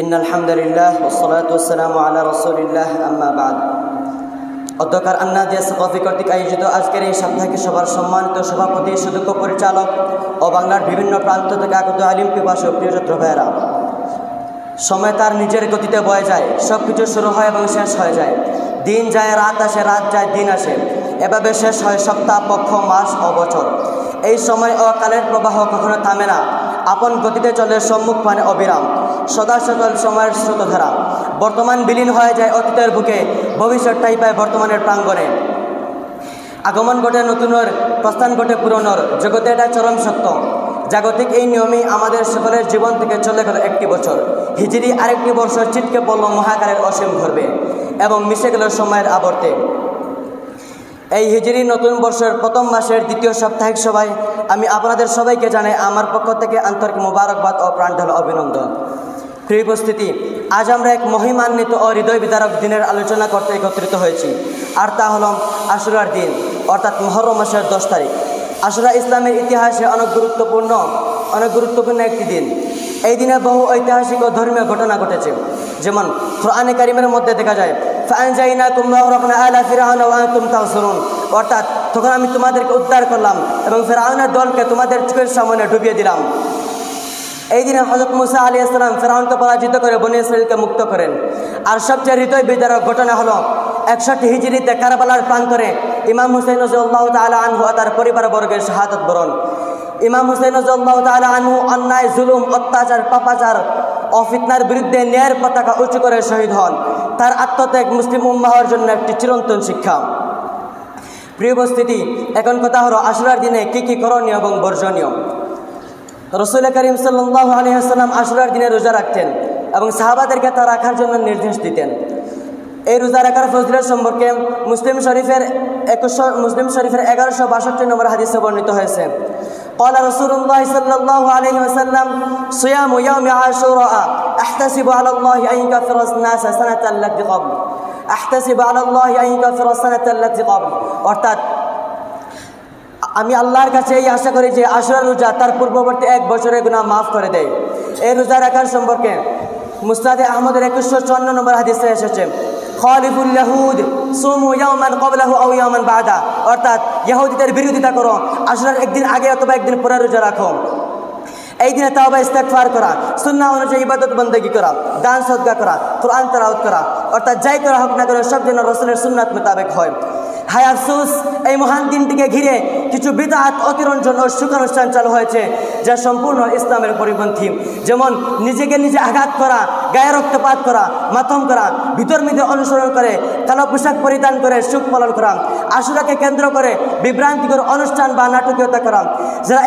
ইন্নাল হামদুলিল্লাহ ওয়াসসালাতু ওয়াসসালামু আলা রাসূলিল্লাহ আম্মা বা'দ। অধ্যকার আন্নাদিয়া সাকাফি কর্তৃক আয়োজিত আজকের এই সাপ্তাহিক সভার সম্মানিত সভাপতি, সুদক্ষ পরিচালক ও বাংলার বিভিন্ন প্রান্ত থেকে আগত আলিম পিপাসু প্রিয় ছাত্র ভাইয়েরা, সময় তার নিজের গতিতে বয়ে যায়, সব কিছু শুরু হয় এবং শেষ হয়ে যায়। দিন যায়, রাত আসে, রাত যায়, দিন আসে, এভাবে শেষ হয় সপ্তাহ, পক্ষ, মাস ও বছর। এই সময় ও কালের প্রবাহ কখনো থামে না, আপন গতিতে চলে সম্মুখ পানে অবিরাম, সদা সকল সময়ের স্রোতধারা। বর্তমান বিলীন হয়ে যায় অতীতের বুকে, ভবিষ্যৎটাই পায় বর্তমানের প্রাঙ্গণে। আগমন ঘটে নতুনের, প্রস্থান ঘটে পুরনোর, জগতে এটা চরম সত্য। জাগতিক এই নিয়মেই আমাদের সকলের জীবন থেকে চলে গেল একটি বছর। হিজরি আরেকটি বর্ষ ছিটকে পড়ল মহাকালের অসীম গর্ভে এবং মিশে গেল সময়ের আবর্তে। এই হিজরি নতুন বর্ষের প্রথম মাসের দ্বিতীয় সাপ্তাহিক সভায় আমি আপনাদের সবাইকে জানাই আমার পক্ষ থেকে আন্তরিক মোবারকবাদ ও প্রাণঢালা অভিনন্দন। প্রিয় উপস্থিতি, আজ আমরা এক মহিমান্বিত ও হৃদয় বিদারক দিনের আলোচনা করতে একত্রিত হয়েছি, আর তা হল আশুরার দিন, অর্থাৎ মুহররম মাসের 10 তারিখ। আশুরা ইসলামের ইতিহাসে অনেক গুরুত্বপূর্ণ একটি দিন। এই দিনে বহু ঐতিহাসিক ও ধর্মীয় ঘটনা ঘটেছে, যেমন কোরআনে কারিমের মধ্যে দেখা যায় ফাআনজাইনাকুম ওয়া আগরাকনা আলা ফিরআউনা ওয়া আনতুম তানজুরুন, অর্থাৎ তখন আমি তোমাদেরকে উদ্ধার করলাম এবং ফিরআউনের দলকে তোমাদের চোখের সামনে ডুবিয়ে দিলাম। এই দিনে হযরত মুসা আলাইহিস সালাম ফিরআউনকে পরাজিত করে বনী ইসরাঈলকে মুক্ত করেন। আর সবচেয়ে হৃদয় বিদারক ঘটনা হলো 61 হিজরিতে কারবালার প্রান্তরে ইমাম হুসাইন রাদিয়াল্লাহু তাআলা আনহু ও তার পরিবারবর্গের শাহাদাত বরণ। ইমাম হুসাইন রাদিয়াল্লাহু তাআলা আনহু অন্যায়, জুলুম, অত্যাচার, পাপাচার ও ফিতনার বিরুদ্ধে ন্যায়ের পতাকা উঁচু করে শহীদ হন। তার আত্মত্যাগ মুসলিম উম্মাহর জন্য একটি চিরন্তন শিক্ষা। প্রিয় উপস্থিতি, এখন কথা হলো আশুরার দিনে কি কি করণীয় এবং বর্জনীয়। রাসূল করিম সাল্লাল্লাহু আলাইহি ওয়াসাল্লাম আশুরার দিনে রোজা রাখতেন এবং সাহাবাদেরকে তা রাখার জন্য নির্দেশ দিতেন। এই রোজা রাখার ফজিলত সম্পর্কে মুসলিম শরীফের 1162 নম্বর হাদিসে বর্ণিত হয়েছে। قال رسول الله صلى الله عليه وسلم صيام يوم عاشوراء احتسب على الله ان يكفر الناس سنه التي قبل احتسب على الله ان يكفر السنه التي قبل, অর্থাৎ আমি আল্লাহর কাছে এই আশা করি যে আশুরা রোজা তার পূর্ববর্তী 1 বছরের গুনাহ মাফ করে দেয়। এই রোজা রাখার সম্পর্কে মুসনাদে আহমদের 2154 নম্বর হাদিসে এসেছে খালিফুল ইয়াহুদ সুমু ইয়াওমান ক্বাবলাহু আও ইয়াওমান বাদা, অর্থাৎ ইহুদিদের বিরোধিতা করো, আশুরার একদিন আগে অথবা একদিন পরে রোজা রাখো। এই দিনে তাওবা ইস্তেগফার করা, সুন্নাহ অনুযায়ী ইবাদত বন্দেগী করা, দান সদকা করা, কোরআন তেলাওয়াত করা, অর্থাৎ যাই করা হোক না কেন সব যেন রাসূলের সুন্নাত মোতাবেক হয়। হায় আফসোস, এই মহান দিনটিকে ঘিরে কিছু বিদআত, অতিরঞ্জন ও সুখানুষ্ঠান চালু হয়েছে যা সম্পূর্ণ ইসলামের পরিপন্থী। যেমন নিজেকে নিজে আঘাত করা, গায়ে রক্তপাত করা, মাতম করা, বিধর্মীদের অনুসরণ করে কালো পোশাক পরিধান করে সুখ পালন করা, আশুরাকে কেন্দ্র করে বিভ্রান্তিকর অনুষ্ঠান বা নাটকীয়তা করা। যারা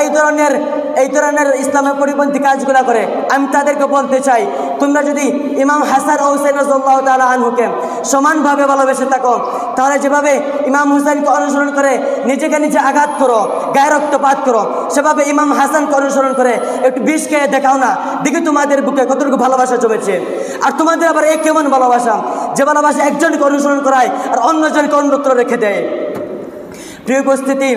এই ধরনের ইসলামের পরিপন্থী কাজগুলো করে, আমি তাদেরকে বলতে চাই, তোমরা যদি ইমাম হাসান ও হুসাইন রাদিয়াল্লাহু তাআলা আনহুকে সমানভাবে ভালোবেসে থাকো, তাহলে যেভাবে ইমাম হুসাইনকে অনুসরণ করে নিজেকে নিজে আঘাত করো, গায়ে রক্তপাত করো, সেভাবে ইমাম হাসানকে অনুসরণ করে একটু বিষ খেয়ে দেখাও না, দেখি তোমাদের বুকে কতটুকু ভালোবাসা জমেছে। আর তোমাদের আবার এই কেমন ভালোবাসা, যে ভালোবাসা একজনকে অনুসরণ করায় আর অন্যজনকে অন্যত্র রেখে দেয়। প্রিয় উপস্থিতি,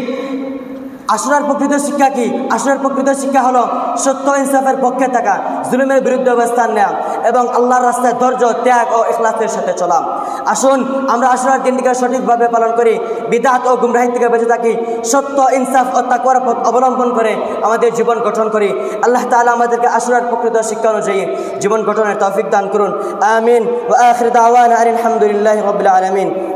আশুরার প্রকৃত শিক্ষা কি? আশুরার প্রকৃত শিক্ষা হলো সত্য ইনসাফের পক্ষে থাকা, জুলুমের বিরুদ্ধে অবস্থান নেওয়া এবং আল্লাহর রাস্তায় ধৈর্য, ত্যাগ ও ইখলাসের সাথে চলা। আসুন আমরা আশুরার দিনটিকে সঠিকভাবে পালন করি, বিদআত ও গুমরাহি থেকে বেঁচে থাকি, সত্য, ইনসাফ ও তাকওয়ার পথ অবলম্বন করে আমাদের জীবন গঠন করি। আল্লাহ তাআলা আমাদেরকে আশুরার প্রকৃত শিক্ষা অনুযায়ী জীবন গঠনের তৌফিক দান করুন। আমিন। ওয়া আখির দাওয়ানা আলহামদুলিল্লাহি রাব্বিল আলামিন।